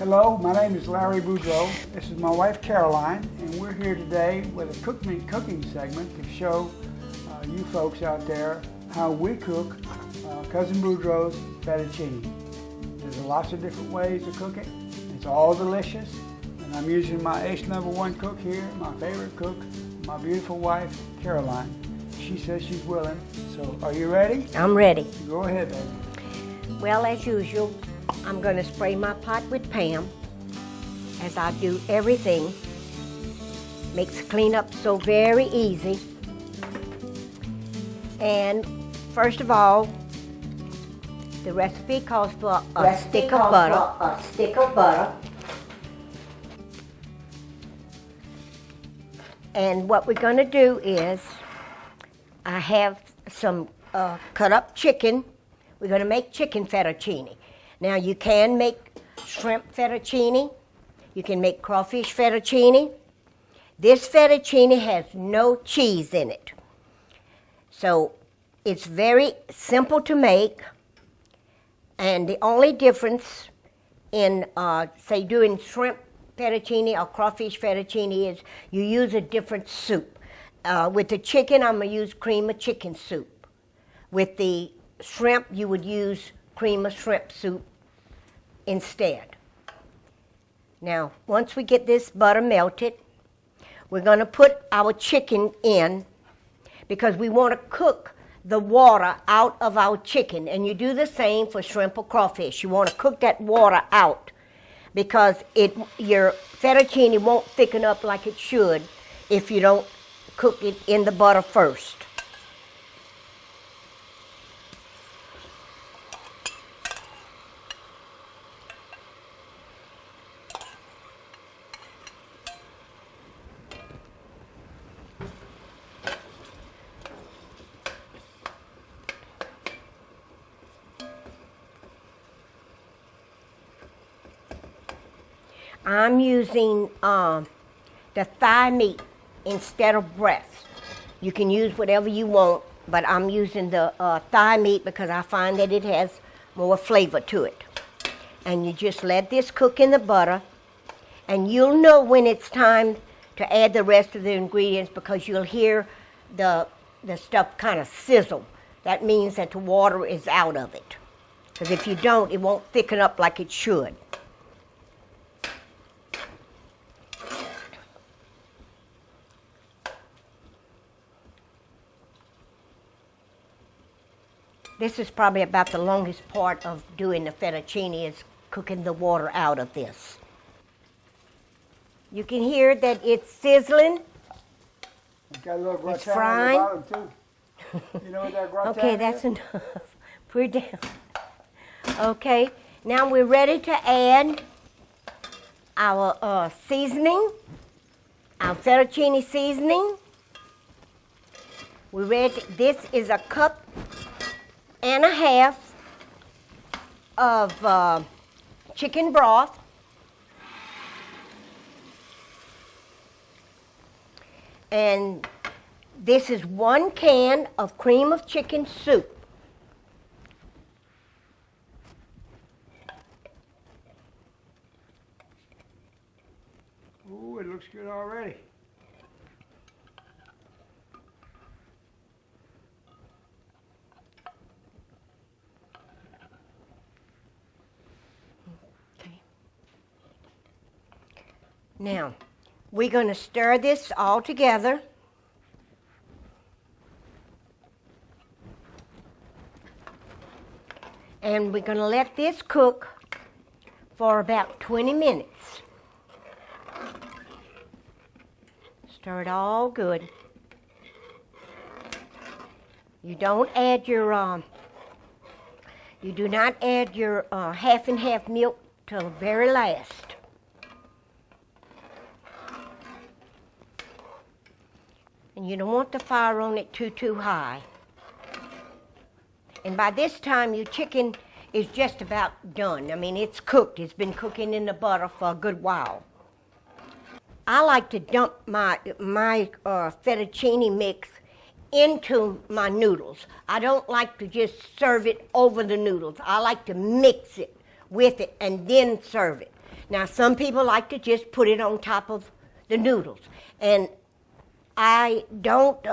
Hello, my name is Larry Boudreaux. This is my wife Caroline, and we're here today with a cooking segment to show you folks out there how we cook Cousin Boudreaux's fettuccine. There's lots of different ways to cook it. It's all delicious, and I'm using my ace #1 cook here, my favorite cook, my beautiful wife Caroline. She says she's willing. So, are you ready? I'm ready. Go ahead, baby. Well, as usual, I'm going to spray my pot with Pam, as I do everything. Makes cleanup so very easy. And first of all, the recipe calls for a stick of butter. And what we're going to do is, I have some cut up chicken. We're going to make chicken fettuccine. Now you can make shrimp fettuccine. You can make crawfish fettuccine. This fettuccine has no cheese in it. So it's very simple to make. And the only difference in, say, doing shrimp fettuccine or crawfish fettuccine is you use a different soup. With the chicken, I'm going to use cream of chicken soup. With the shrimp, you would use cream of shrimp soup instead. Now, once we get this butter melted, we're going to put our chicken in because we want to cook the water out of our chicken. And you do the same for shrimp or crawfish. You want to cook that water out because your fettuccine won't thicken up like it should if you don't cook it in the butter first. I'm using the thigh meat instead of breast. You can use whatever you want, but I'm using the thigh meat because I find that it has more flavor to it. And you just let this cook in the butter, and you'll know when it's time to add the rest of the ingredients because you'll hear the stuff kind of sizzle. That means that the water is out of it. Because if you don't, it won't thicken up like it should. This is probably about the longest part of doing the fettuccine is cooking the water out of this. You can hear that it's sizzling. Got a little gratin It's frying. on the bottom too. You know what that gratin Okay, is? that's enough. Put it down. Okay, now we're ready to add our seasoning, our fettuccine seasoning. We're ready. This is 1.5 cups of chicken broth. And this is 1 can of cream of chicken soup. Ooh, it looks good already. Now, we're going to stir this all together. And we're going to let this cook for about 20 minutes. Stir it all good. You don't add your, you do not add your half and half milk till the very last. And you don't want the fire on it too high. And by this time, your chicken is just about done. I mean, it's cooked. It's been cooking in the butter for a good while. I like to dump my fettuccine mix into my noodles. I don't like to just serve it over the noodles. I like to mix it with it and then serve it. Now, some people like to just put it on top of the noodles, and I don't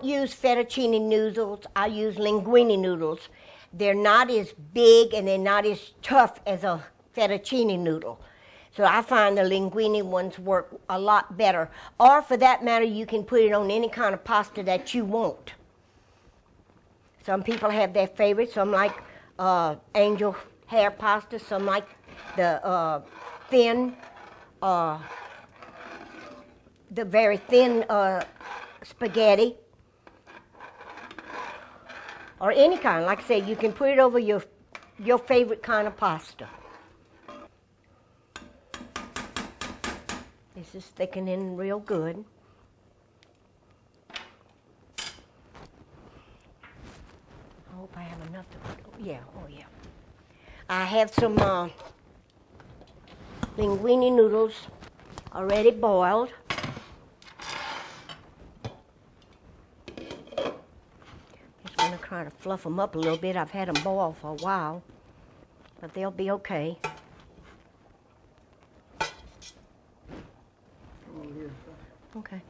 use fettuccine noodles. I use linguine noodles. They're not as big and they're not as tough as a fettuccine noodle. So I find the linguine ones work a lot better. Or for that matter, you can put it on any kind of pasta that you want. Some people have their favorites. Some like angel hair pasta. Some like the thin, the very thin spaghetti. Or any kind. Like I say, you can put it over your favorite kind of pasta. This is thickening real good. I hope I have enough to put. Oh yeah. I have some linguine noodles already boiled. Just going to try to fluff them up a little bit. I've had them boil for a while, but they'll be okay. Okay.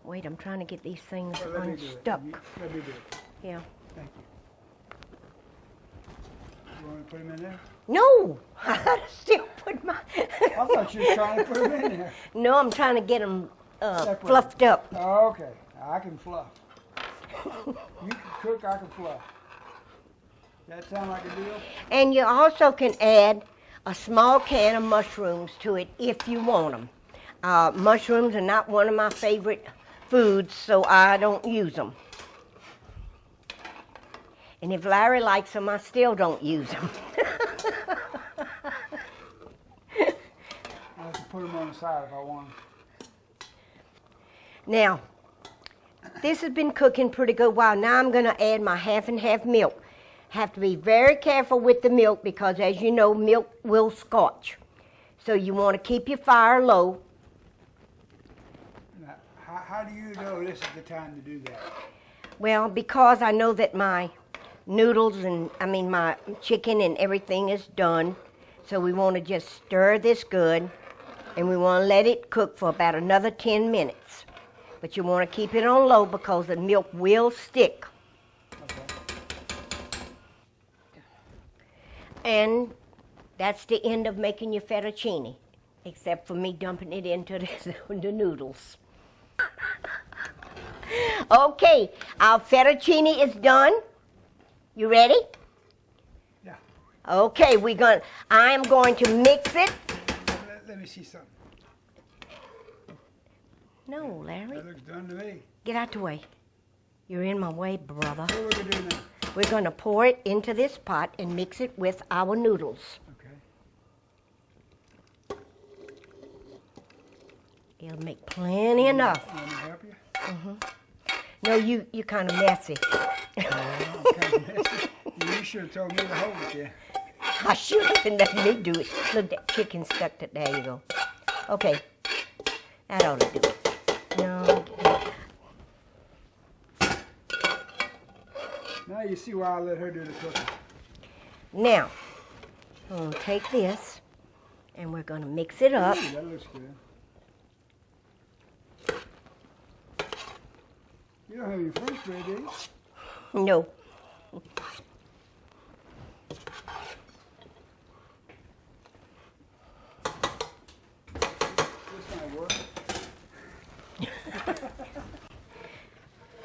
Wait, I'm trying to get these things unstuck. Let me do it. Yeah. Thank you. You want to put them in there? No! I gotta still put my... I thought you were trying to put them in there. No, I'm trying to get them fluffed up. Oh, okay. I can fluff. You can cook, I can fluff. That sound like a deal? And you also can add a small can of mushrooms to it if you want them. Mushrooms are not one of my favorite foods, so I don't use them. And if Larry likes them, I still don't use them. I have to put them on the side if I want them. Now, this has been cooking pretty good while. Now I'm going to add my half and half milk. Have to be very careful with the milk because, as you know, milk will scorch. So you want to keep your fire low. Now, how do you know this is the time to do that? Well, because I know that my noodles and, my chicken and everything is done. So we want to just stir this good, and we want to let it cook for about another 10 minutes. But you want to keep it on low because the milk will stick. Okay. And that's the end of making your fettuccine, except for me dumping it into the noodles. Okay, our fettuccine is done. You ready? Yeah. Okay, I am going to mix it. Let me see something. No, Larry. That looks done to me. Get out the way. You're in my way, brother. What are we going to do now? We're going to pour it into this pot and mix it with our noodles. Okay. It'll make plenty enough. Let me help you? No, you're kind of messy. I'm kind of messy. You should have told me to hold it there. I should have been letting me do it. Look, that chicken stuck to, there you go. Okay, that ought to do it. No. Now you see why I let her do the cooking. Now, I'm going to take this and we're going to mix it up. Ooh, that looks good. You don't have any French bread, do you? No. This might work.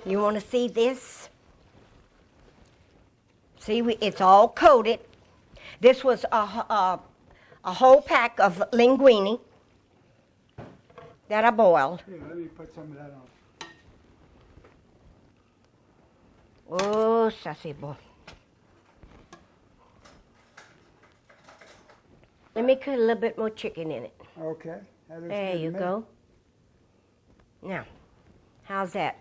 You want to see this? See, it's all coated. This was a whole pack of linguine that I boiled. Here, let me put some of that on. Oh, sassy boy. Let me cut a little bit more chicken in it. Okay. That looks There good you to me. go. Now, how's that?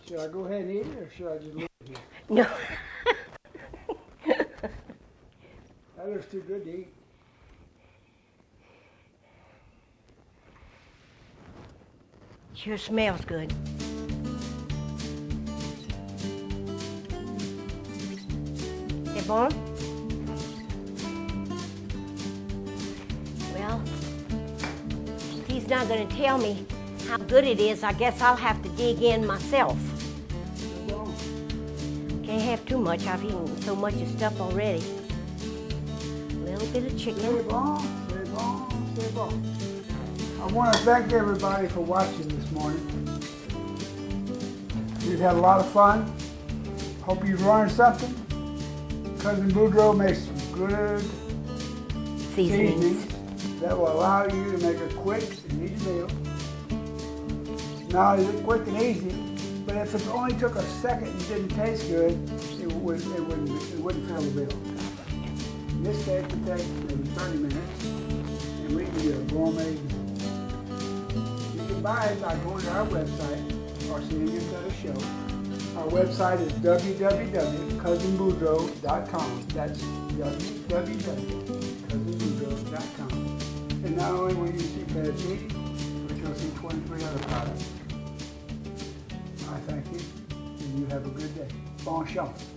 Should I go ahead and eat it, or should I just leave it here? No. That looks too good to eat. Sure smells good. C'est bon? he's not going to tell me how good it is, I guess I'll have to dig in myself. Can't have too much. I've eaten so much of stuff already. A little bit of chicken. Stay bon, stay bon, stay bon. I want to thank everybody for watching this morning. We've had a lot of fun. Hope you've learned something. Cousin Boudreaux makes some good seasonings that will allow you to make a quick and easy meal. Not only quick and easy, but if it only took a second and didn't taste good, it wouldn't fill the bill. In this case, it takes maybe 30 minutes, and we can get a gourmet meal. You can buy it by going to our website or seeing it at a show. Our website is www.cousinboudreaux.com. That's www.cousinboudreaux.com. And not only will you see Fetticcine, but you'll see 23 other products. I thank you, and you have a good day. Bon chance.